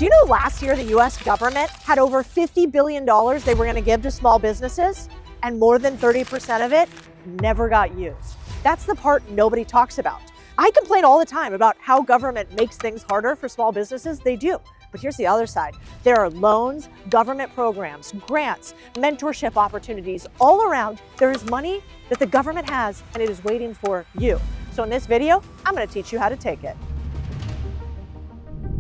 Do you know last year the US government had over $50 billion they were going to give to small businesses, and more than 30% of it never got used? That's the part nobody talks about. I complain all the time about how government makes things harder for small businesses. They do. But here's the other side. There are loans, government programs, grants, mentorship opportunities all around. There is money that the government has, and it is waiting for you. So in this video, I'm going to teach you how to take it.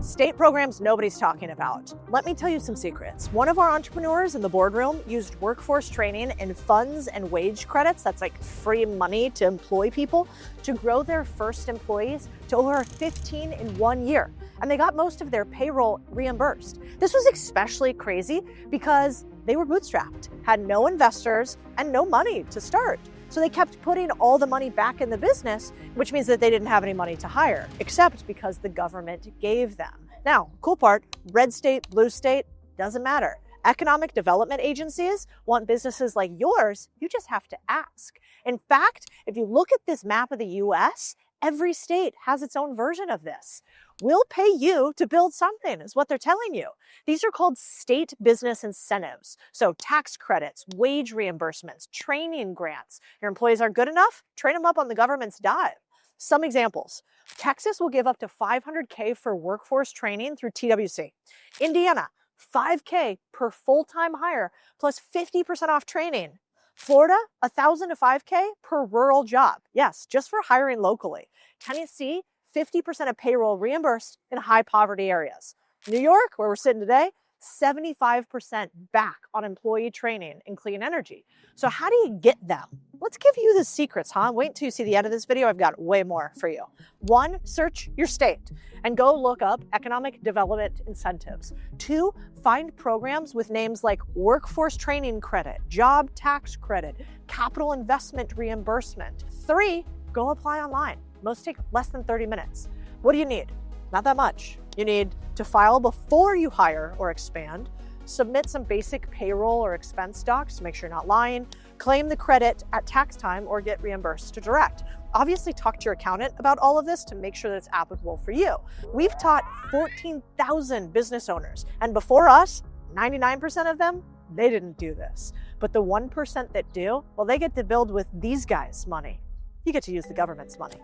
State programs nobody's talking about. Let me tell you some secrets. One of our entrepreneurs in the boardroom used workforce training and funds and wage credits, that's like free money to employ people, to grow their first employees to over 15 in 1 year. And they got most of their payroll reimbursed. This was especially crazy because they were bootstrapped, had no investors and no money to start. So they kept putting all the money back in the business, which means that they didn't have any money to hire, except because the government gave them. Now, cool part, red state, blue state, doesn't matter. Economic development agencies want businesses like yours, you just have to ask. In fact, if you look at this map of the US, every state has its own version of this. We'll pay you to build something, is what they're telling you. These are called state business incentives. So tax credits, wage reimbursements, training grants. Your employees aren't good enough? Train them up on the government's dime. Some examples. Texas will give up to $500K for workforce training through TWC. Indiana, $5K per full-time hire plus 50% off training. Florida, $1,000 to $5K per rural job. Yes, just for hiring locally. Tennessee, 50% of payroll reimbursed in high poverty areas. New York, where we're sitting today, 75% back on employee training in clean energy. So how do you get them? Let's give you the secrets, huh? Wait until you see the end of this video. I've got way more for you. 1, search your state and go look up economic development incentives. 2, find programs with names like workforce training credit, job tax credit, capital investment reimbursement. 3, go apply online. Most take less than 30 minutes. What do you need? Not that much. You need to file before you hire or expand, submit some basic payroll or expense docs to make sure you're not lying, claim the credit at tax time or get reimbursed to direct. Obviously talk to your accountant about all of this to make sure that it's applicable for you. We've taught 14,000 business owners, and before us, 99% of them, they didn't do this. But the 1% that do, well, they get to build with these guys' money. You get to use the government's money.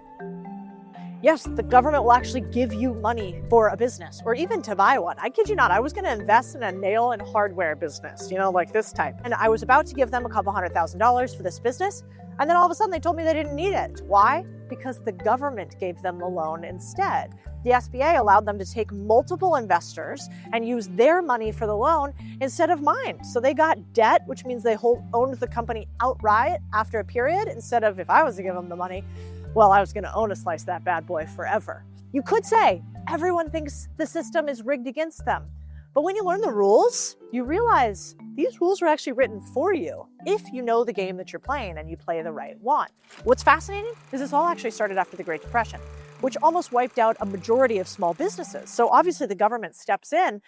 Yes, the government will actually give you money for a business or even to buy one. I kid you not, I was gonna invest in a nail and hardware business, like this type. And I was about to give them a couple $100,000 for this business. And then all of a sudden they told me they didn't need it. Why? Because the government gave them the loan instead. The SBA allowed them to take multiple investors and use their money for the loan instead of mine. So they got debt, which means they owned the company outright after a period, instead of, if I was to give them the money, well, I was going to own a slice of that bad boy forever. You could say everyone thinks the system is rigged against them. But when you learn the rules, you realize these rules are actually written for you if you know the game that you're playing and you play the right one. What's fascinating is this all actually started after the Great Depression, which almost wiped out a majority of small businesses. So obviously the government steps in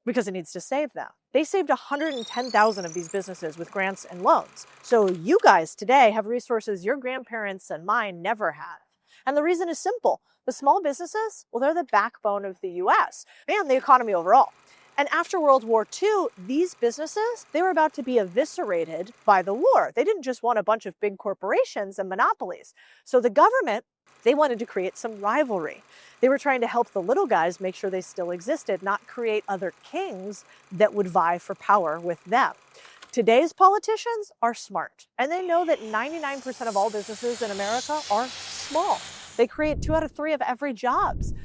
because it needs to save them. They saved 110,000 of these businesses with grants and loans. So you guys today have resources your grandparents and mine never had. And the reason is simple. The small businesses, well, they're the backbone of the US and the economy overall. And after World War II, these businesses, they were about to be eviscerated by the war. They didn't just want a bunch of big corporations and monopolies. So the government, they wanted to create some rivalry. They were trying to help the little guys make sure they still existed, not create other kings that would vie for power with them. Today's politicians are smart, and they know that 99% of all businesses in America are small. They create 2 out of 3 of every jobs.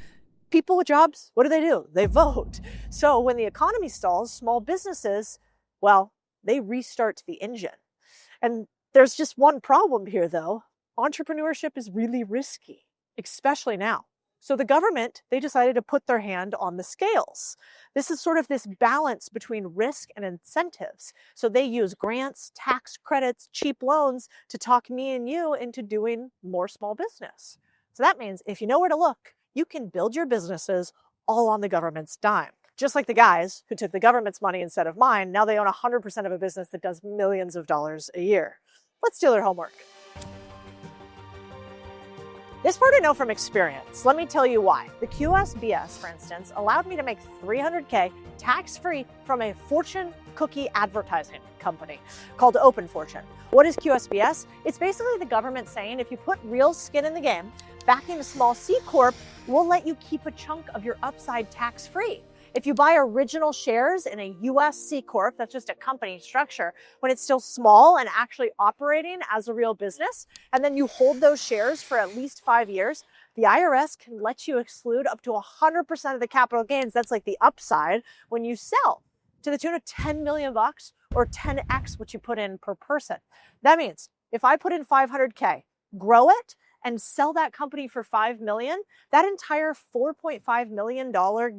People with jobs, what do? They vote. So when the economy stalls, small businesses, well, they restart the engine. And there's just one problem here, though. Entrepreneurship is really risky, especially now. So the government, they decided to put their hand on the scales. This is sort of this balance between risk and incentives. So they use grants, tax credits, cheap loans to talk me and you into doing more small business. So that means if you know where to look, you can build your businesses all on the government's dime. Just like the guys who took the government's money instead of mine, now they own 100% of a business that does millions of dollars a year. Let's do their homework. This part I know from experience. Let me tell you why. The QSBS, for instance, allowed me to make $300K tax-free from a fortune cookie advertising company called Open Fortune. What is QSBS? It's basically the government saying if you put real skin in the game, backing a small C Corp, we'll let you keep a chunk of your upside tax-free. If you buy original shares in a US C Corp, that's just a company structure, when it's still small and actually operating as a real business, and then you hold those shares for at least 5 years, the IRS can let you exclude up to 100% of the capital gains. That's like the upside when you sell, to the tune of $10 million or 10x what you put in per person. That means if I put in $500K, grow it, and sell that company for $5 million, that entire $4.5 million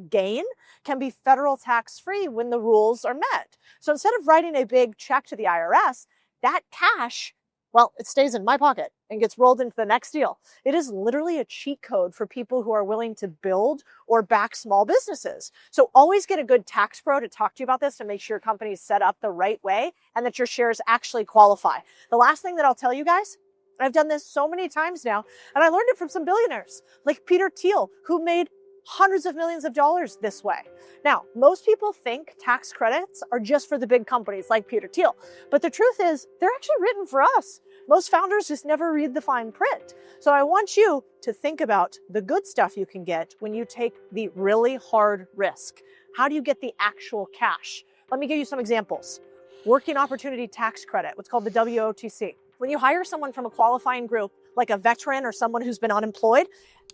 gain can be federal tax-free when the rules are met. So instead of writing a big check to the IRS, that cash, well, it stays in my pocket and gets rolled into the next deal. It is literally a cheat code for people who are willing to build or back small businesses. So always get a good tax pro to talk to you about this to make sure your company is set up the right way and that your shares actually qualify. The last thing that I'll tell you guys, I've done this so many times now, and I learned it from some billionaires like Peter Thiel, who made hundreds of millions of dollars this way. Now, most people think tax credits are just for the big companies like Peter Thiel, but the truth is they're actually written for us. Most founders just never read the fine print. So I want you to think about the good stuff you can get when you take the really hard risk. How do you get the actual cash? Let me give you some examples. Working Opportunity Tax Credit, what's called the WOTC. When you hire someone from a qualifying group, like a veteran or someone who's been unemployed,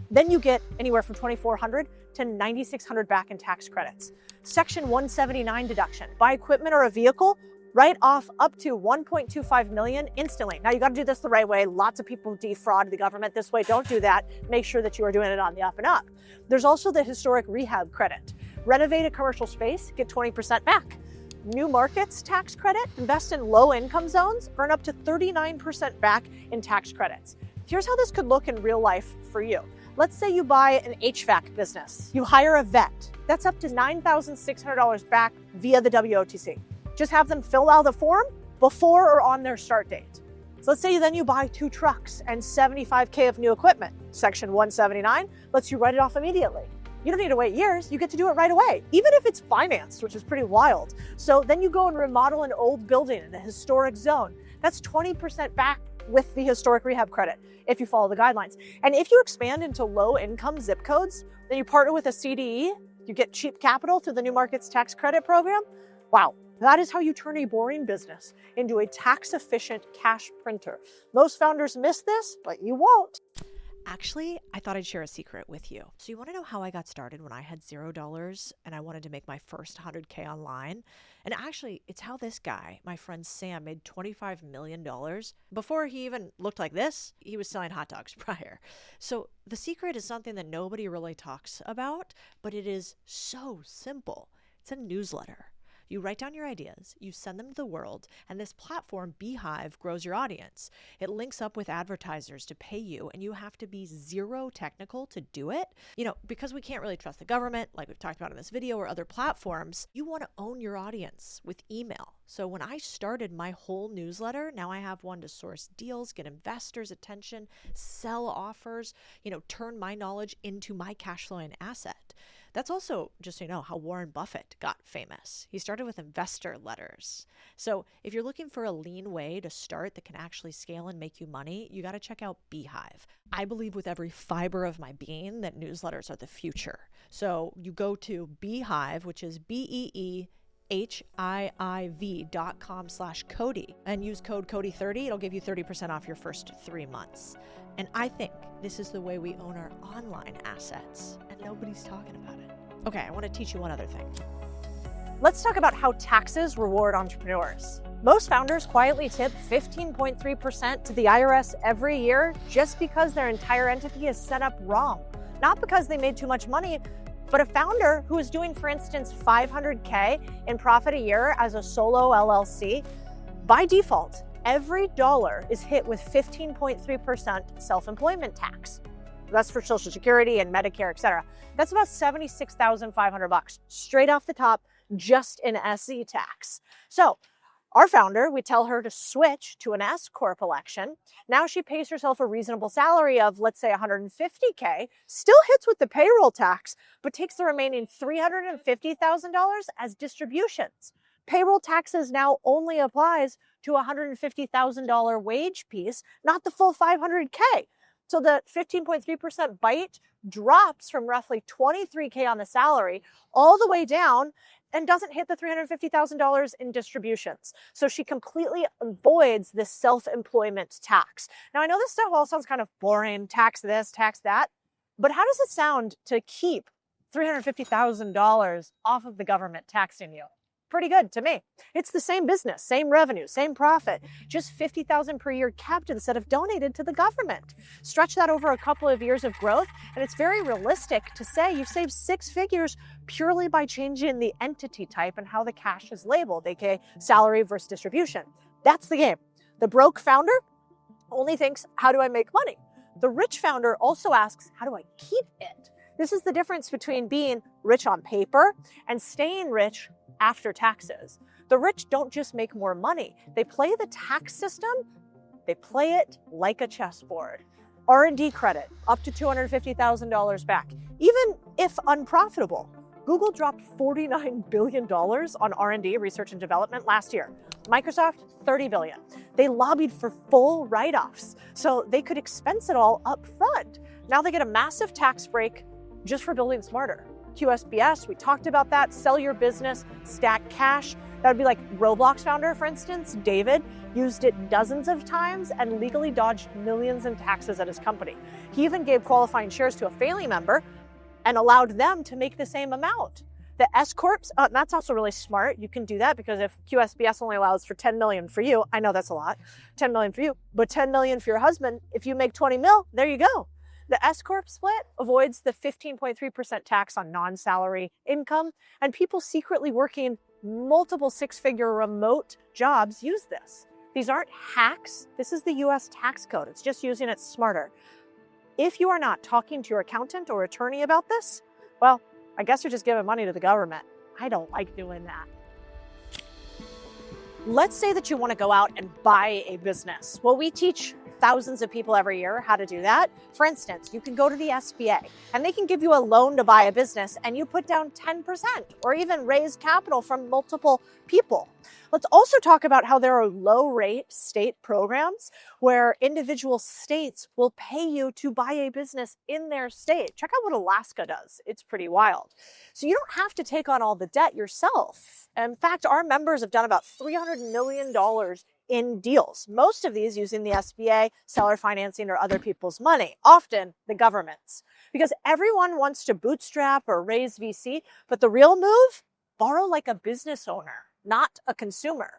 then you get anywhere from $2,400 to $9,600 back in tax credits. Section 179 deduction. Buy equipment or a vehicle, write off up to $1.25 million instantly. Now you got to do this the right way. Lots of people defraud the government this way. Don't do that. Make sure that you are doing it on the up and up. There's also the historic rehab credit. Renovate a commercial space, get 20% back. New markets tax credit, invest in low income zones, earn up to 39% back in tax credits. Here's how this could look in real life for you. Let's say you buy an HVAC business. You hire a vet. That's up to $9,600 back via the WOTC. Just have them fill out the form before or on their start date. So let's say then you buy 2 trucks and $75K of new equipment. Section 179 lets you write it off immediately. You don't need to wait years, you get to do it right away, even if it's financed, which is pretty wild. So then you go and remodel an old building in a historic zone. That's 20% back with the historic rehab credit if you follow the guidelines. And if you expand into low income zip codes, then you partner with a CDE, you get cheap capital through the New Markets Tax Credit Program. Wow, that is how you turn a boring business into a tax efficient cash printer. Most founders miss this, but you won't. Actually, I thought I'd share a secret with you. So you want to know how I got started when I had $0 and I wanted to make my first 100K online? And actually, it's how this guy, my friend Sam, made $25 million. Before he even looked like this, he was selling hot dogs prior. So the secret is something that nobody really talks about, but it is so simple. It's a newsletter. You write down your ideas, you send them to the world, and this platform, Beehive, grows your audience. It links up with advertisers to pay you, and you have to be zero technical to do it. You know, because we can't really trust the government, like we've talked about in this video, or other platforms, you want to own your audience with email. So when I started my whole newsletter, now I have one to source deals, get investors' attention, sell offers, turn my knowledge into my cash flowing asset. That's also, just so you know, how Warren Buffett got famous. He started with investor letters. So if you're looking for a lean way to start that can actually scale and make you money, you got to check out Beehive. I believe with every fiber of my being that newsletters are the future. So you go to Beehive, which is BEEHIIV.com/Codie, and use code Codie30. It'll give you 30% off your first 3 months. And I think this is the way we own our online assets, and nobody's talking about it. Okay, I want to teach you one other thing. Let's talk about how taxes reward entrepreneurs. Most founders quietly tip 15.3% to the IRS every year just because their entire entity is set up wrong. Not because they made too much money, but a founder who is doing, for instance, $500K in profit a year as a solo LLC, by default, every dollar is hit with 15.3% self-employment tax. That's for Social Security and Medicare, et cetera. That's about $76,500 straight off the top, just in SE tax. So Our founder, we tell her to switch to an S Corp election. Now she pays herself a reasonable salary of, let's say, $150K, still hits with the payroll tax, but takes the remaining $350,000 as distributions. Payroll taxes now only applies to a $150,000 wage piece, not the full $500K. So the 15.3% bite drops from roughly $23K on the salary all the way down and doesn't hit the $350,000 in distributions. So she completely avoids this self-employment tax. Now, I know this stuff all sounds kind of boring, tax this, tax that, but how does it sound to keep $350,000 off of the government taxing you? Pretty good to me. It's the same business, same revenue, same profit, just $50,000 per year kept instead of donated to the government. Stretch that over a couple of years of growth, and it's very realistic to say you've saved six figures purely by changing the entity type and how the cash is labeled, aka salary versus distribution. That's the game. The broke founder only thinks, how do I make money? The rich founder also asks, how do I keep it? This is the difference between being rich on paper and staying rich after taxes. The rich don't just make more money. They play the tax system, they play it like a chessboard. R&D credit, up to $250,000 back, even if unprofitable. Google dropped $49 billion on R&D, research and development, last year. Microsoft, $30 billion. They lobbied for full write-offs, so they could expense it all up front. Now they get a massive tax break just for building smarter. QSBS, we talked about that. Sell your business, stack cash. That would be like Roblox founder, for instance, David, used it dozens of times and legally dodged millions in taxes at his company. He even gave qualifying shares to a family member and allowed them to make the same amount. The S Corps, that's also really smart. You can do that because if QSBS only allows for 10 million for you, I know that's a lot, 10 million for you, but 10 million for your husband, if you make 20 mil, there you go. The S Corp split avoids the 15.3% tax on non-salary income, and people secretly working multiple six-figure remote jobs use this. These aren't hacks. This is the US tax code. It's just using it smarter. If you are not talking to your accountant or attorney about this, well, I guess you're just giving money to the government. I don't like doing that. Let's say that you want to go out and buy a business. Well, we teach thousands of people every year how to do that. For instance, you can go to the SBA and they can give you a loan to buy a business and you put down 10% or even raise capital from multiple people. Let's also talk about how there are low-rate state programs where individual states will pay you to buy a business in their state. Check out what Alaska does. It's pretty wild. So you don't have to take on all the debt yourself. In fact, our members have done about $300 million in deals, most of these using the SBA, seller financing, or other people's money, often the government's. Because everyone wants to bootstrap or raise VC, but the real move, borrow like a business owner, not a consumer.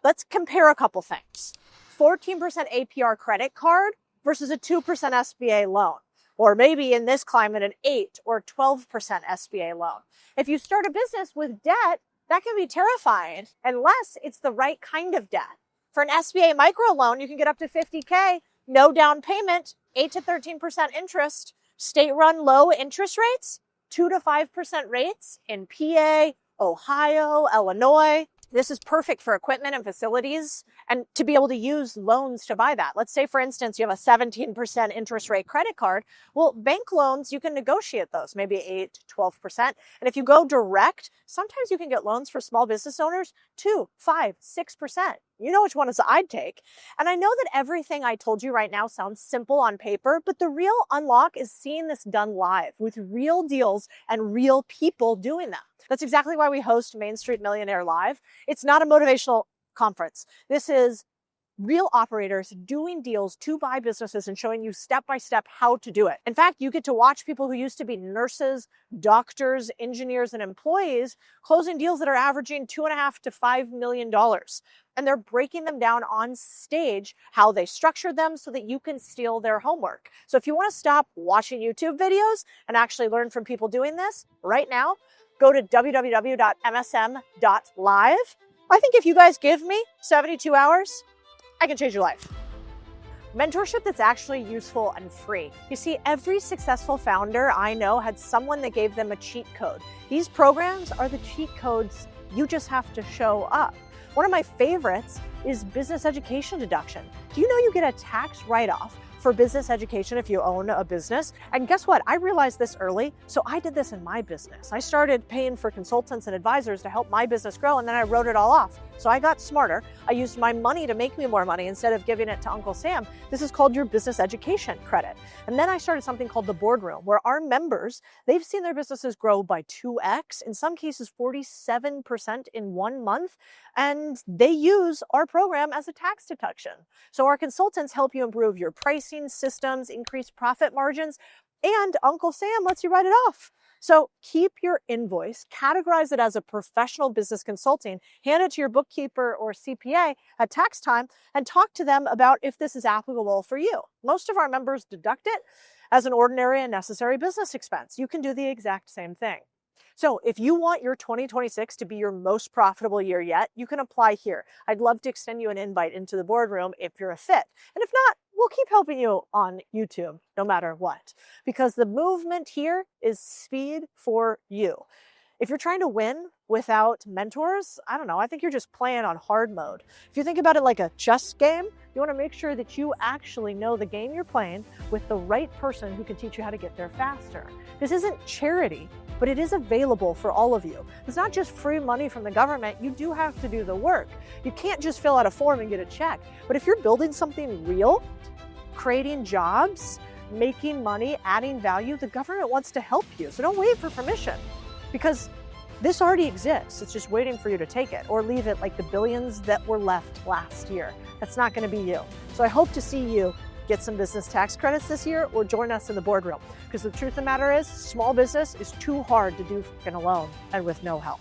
Let's compare a couple things. 14% APR credit card versus a 2% SBA loan. Or maybe in this climate, an 8 or 12% SBA loan. If you start a business with debt, that can be terrifying unless it's the right kind of debt. For an SBA microloan, you can get up to $50K, no down payment, 8 to 13% interest, state-run low interest rates, 2 to 5% rates in PA, Ohio, Illinois. This is perfect for equipment and facilities and to be able to use loans to buy that. Let's say, for instance, you have a 17% interest rate credit card. Well, bank loans, you can negotiate those, maybe 8 to 12%. And if you go direct, sometimes you can get loans for small business owners, 2, 5, 6%. You know which one I'd take. And I know that everything I told you right now sounds simple on paper, but the real unlock is seeing this done live with real deals and real people doing that. That's exactly why we host Main Street Millionaire Live. It's not a motivational conference. This is real operators doing deals to buy businesses and showing you step by step how to do it. In fact, you get to watch people who used to be nurses, doctors, engineers, and employees closing deals that are averaging $2.5 to $5 million. And they're breaking them down on stage, how they structure them so that you can steal their homework. So if you want to stop watching YouTube videos and actually learn from people doing this right now, go to www.msm.live. I think if you guys give me 72 hours, I can change your life. Mentorship that's actually useful and free. You see, every successful founder I know had someone that gave them a cheat code. These programs are the cheat codes. You just have to show up. One of my favorites is business education deduction. Do you know you get a tax write-off for business education if you own a business? And guess what? I realized this early, so I did this in my business. I started paying for consultants and advisors to help my business grow, and then I wrote it all off. So I got smarter. I used my money to make me more money instead of giving it to Uncle Sam. This is called your business education credit. And then I started something called the boardroom, where our members, they've seen their businesses grow by 2x, in some cases 47% in 1 month, and they use our program as a tax deduction. So our consultants help you improve your pricing systems, increase profit margins, and Uncle Sam lets you write it off. So keep your invoice, categorize it as a professional business consulting, hand it to your bookkeeper or CPA at tax time, and talk to them about if this is applicable for you. Most of our members deduct it as an ordinary and necessary business expense. You can do the exact same thing. So if you want your 2026 to be your most profitable year yet, you can apply here. I'd love to extend you an invite into the boardroom if you're a fit. And if not, we'll keep helping you on YouTube no matter what, because the movement here is speed for you. If you're trying to win without mentors, I don't know, I think you're just playing on hard mode. If you think about it like a chess game, you want to make sure that you actually know the game you're playing with the right person who can teach you how to get there faster. This isn't charity, but it is available for all of you. It's not just free money from the government. You do have to do the work. You can't just fill out a form and get a check. But if you're building something real, creating jobs, making money, adding value, the government wants to help you. So don't wait for permission, because this already exists. It's just waiting for you to take it or leave it like the billions that were left last year. That's not going to be you. So I hope to see you get some business tax credits this year or join us in the boardroom, because the truth of the matter is, small business is too hard to do alone and with no help.